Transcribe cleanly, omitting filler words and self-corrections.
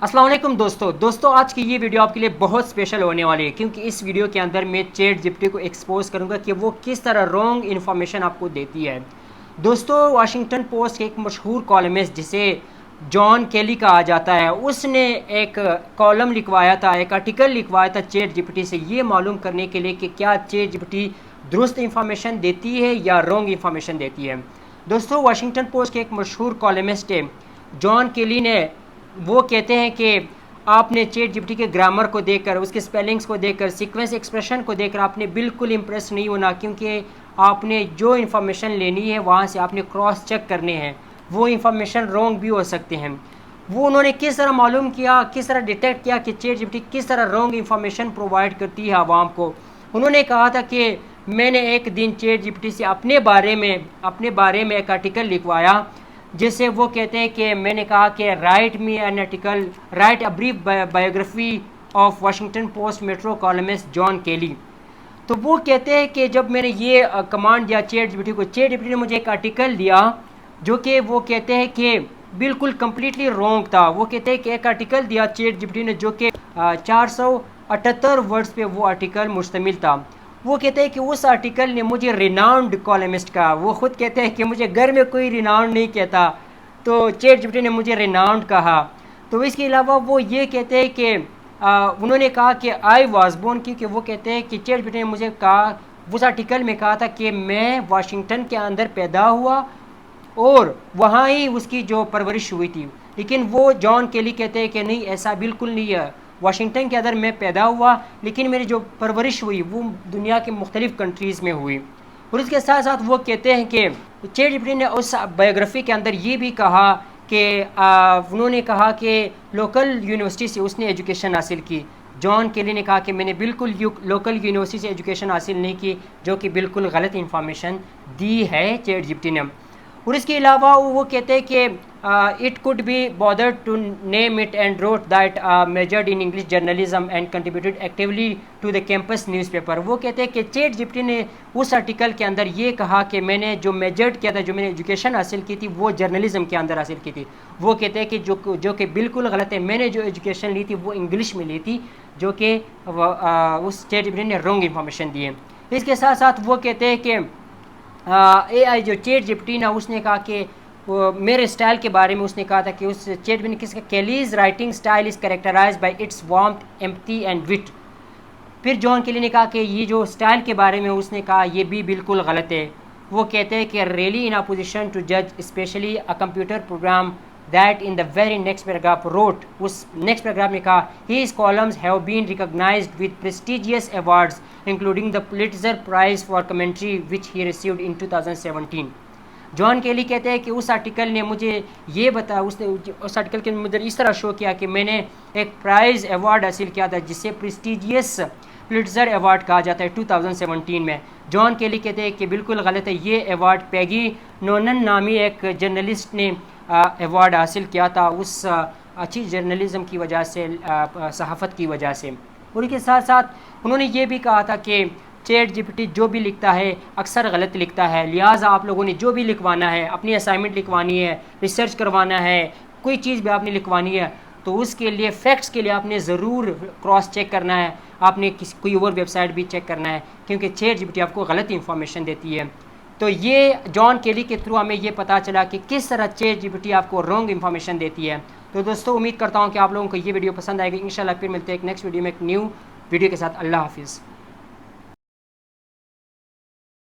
السلام علیکم دوستو آج کی یہ ویڈیو آپ کے لیے بہت اسپیشل ہونے والی ہے، کیونکہ اس ویڈیو کے اندر میں چیٹ جی پی ٹی کو ایکسپوز کروں گا کہ وہ کس طرح رانگ انفارمیشن آپ کو دیتی ہے۔ دوستو واشنگٹن پوسٹ کے ایک مشہور کالمسٹ جسے جان کیلی کہا جاتا ہے، اس نے ایک کالم لکھوایا تھا، ایک آرٹیکل لکھوایا تھا چیٹ جی پی ٹی سے، یہ معلوم کرنے کے لیے کہ کیا چیٹ جی پی ٹی درست انفارمیشن دیتی ہے یا رانگ انفارمیشن دیتی ہے۔ دوستو واشنگٹن پوسٹ کے ایک مشہور کالمسٹ جان کیلی نے وہ کہتے ہیں کہ آپ نے چیٹ جی پی ٹی کے گرامر کو دیکھ کر، اس کے سپیلنگز کو دیکھ کر، سیکوینس ایکسپریشن کو دیکھ کر آپ نے بالکل امپریس نہیں ہونا، کیونکہ آپ نے جو انفارمیشن لینی ہے وہاں سے آپ نے کراس چیک کرنے ہیں، وہ انفارمیشن رانگ بھی ہو سکتے ہیں۔ وہ انہوں نے کس طرح معلوم کیا، کس طرح ڈیٹیکٹ کیا کہ چیٹ جی پی ٹی کس طرح رانگ انفارمیشن پرووائڈ کرتی ہے عوام کو۔ انہوں نے کہا تھا کہ میں نے ایک دن چیٹ جی پی ٹی سے اپنے بارے میں ایک آرٹیکل لکھوایا، جسے وہ کہتے ہیں کہ میں نے کہا کہ write me an article, write a brief biography of Washington Post metro columnist John Kelly. تو وہ کہتے ہیں کہ جب میں نے یہ کمانڈ دیا چیٹ جی پی ٹی کو، چیٹ جی پی ٹی نے مجھے ایک آرٹیکل دیا جو کہ وہ کہتے ہیں کہ بالکل کمپلیٹلی رانگ تھا۔ وہ کہتے ہیں کہ ایک آرٹیکل دیا چیٹ جی پی ٹی نے جو کہ 478 ورڈز پہ وہ آرٹیکل مشتمل تھا۔ وہ کہتے ہیں کہ اس آرٹیکل نے مجھے ریناؤنڈ کالمسٹ کہا۔ وہ خود کہتے ہیں کہ مجھے گھر میں کوئی ریناؤنڈ نہیں کہتا، تو چیٹ جی پی ٹی نے مجھے ریناؤنڈ کہا۔ تو اس کے علاوہ وہ یہ کہتے ہیں کہ انہوں نے کہا کہ آئی واز بورن، کیونکہ وہ کہتے ہیں کہ چیٹ جی پی ٹی نے مجھے کہا، اس آرٹیکل میں کہا تھا کہ میں واشنگٹن کے اندر پیدا ہوا اور وہاں ہی اس کی جو پرورش ہوئی تھی، لیکن وہ جان کیلی کہتے ہیں کہ نہیں، ایسا بالکل نہیں ہے۔ واشنگٹن کے اندر میں پیدا ہوا، لیکن میری جو پرورش ہوئی وہ دنیا کے مختلف کنٹریز میں ہوئی۔ اور اس کے ساتھ ساتھ وہ کہتے ہیں کہ چیٹ جی پی ٹی نے اس بایوگرافی کے اندر یہ بھی کہا کہ انہوں نے کہا کہ لوکل یونیورسٹی سے اس نے ایجوکیشن حاصل کی۔ جان کیلی نے کہا کہ میں نے بالکل لوکل یونیورسٹی سے ایجوکیشن حاصل نہیں کی، جو کہ بالکل غلط انفارمیشن دی ہے چیٹ جی پی ٹی نے۔ اور اس کے علاوہ وہ کہتے ہیں کہ it could be bother to name it and wrote that majored in English journalism and contributed actually to the campus newspaper. وہ کہتے ہیں کہ چیٹ جی پی ٹی نے اس آرٹیکل کے اندر یہ کہا کہ میں نے جو میجرڈ کیا تھا، جو میں نے ایجوکیشن حاصل کی تھی، وہ جرنلزم کے اندر حاصل کی تھی۔ وہ کہتے ہیں کہ جو کہ بالکل غلط ہے، میں نے جو ایجوکیشن لی تھی وہ انگلش میں لی تھی، جو کہ اس چیٹ جی پی ٹی نے رانگ انفارمیشن دی ہے۔ اس کے ساتھ ساتھ وہ کہتے ہیں کہ اے آئی جو چیٹ جی پی ٹی نا، اس نے کہا کہ میرے سٹائل کے بارے میں اس نے کہا تھا کہ اس چیٹ جی پی ٹی نے کس کا Kelly's writing style is characterised by its warmth, empathy and wit. پھر جان کیلی نے کہا کہ یہ جو سٹائل کے بارے میں اس نے کہا یہ بھی بالکل غلط ہے۔ وہ کہتے ہیں کہ ریلی ان اپوزیشن ٹو جج especially a computer program that in the very next paragraph wrote, اس نیکسٹ پیراگراف نے کہا his columns have been recognised with prestigious awards including the Pulitzer prize for commentary which he received in 2017۔ John Kelly کہتے ہیں کہ اس article نے مجھے یہ بتا، اس آرٹیکل کے مجھے اس طرح شو کیا کہ میں نے ایک پرائز ایوارڈ حاصل کیا تھا، جسے پریسٹیجیس پولیٹزر ایوارڈ کہا جاتا ہے 2017 میں۔ جان کیلی کہتے ہیں کہ بالکل غلط ہے، یہ ایوارڈ پیگی نونن نامی ایک جرنلسٹ نے ایوارڈ حاصل کیا تھا، اس اچھی جرنلزم کی وجہ سے، صحافت کی وجہ سے۔ اور اس کے ساتھ ساتھ انہوں نے یہ بھی کہا تھا کہ چیٹ جی پی ٹی جو بھی لکھتا ہے اکثر غلط لکھتا ہے، لہٰذا آپ لوگوں نے جو بھی لکھوانا ہے، اپنی اسائنمنٹ لکھوانی ہے، ریسرچ کروانا ہے، کوئی چیز بھی آپ نے لکھوانی ہے، تو اس کے لیے فیکٹس کے لیے آپ نے ضرور کراس چیک کرنا ہے، آپ نے کوئی اور ویب سائٹ بھی چیک کرنا ہے، کیونکہ چیٹ جی پی ٹی آپ کو غلط انفارمیشن دیتی ہے۔ تو یہ جان کیلی کے تھرو ہمیں یہ پتہ چلا کہ کس طرح چیٹ جی پی ٹی آپ کو رانگ انفارمیشن دیتی ہے۔ تو دوستو امید کرتا ہوں کہ آپ لوگوں کو یہ ویڈیو پسند آئے گی۔ انشاءاللہ پھر ملتے ہیں ایک نیکسٹ ویڈیو میں ایک نیو ویڈیو کے ساتھ۔ اللہ حافظ۔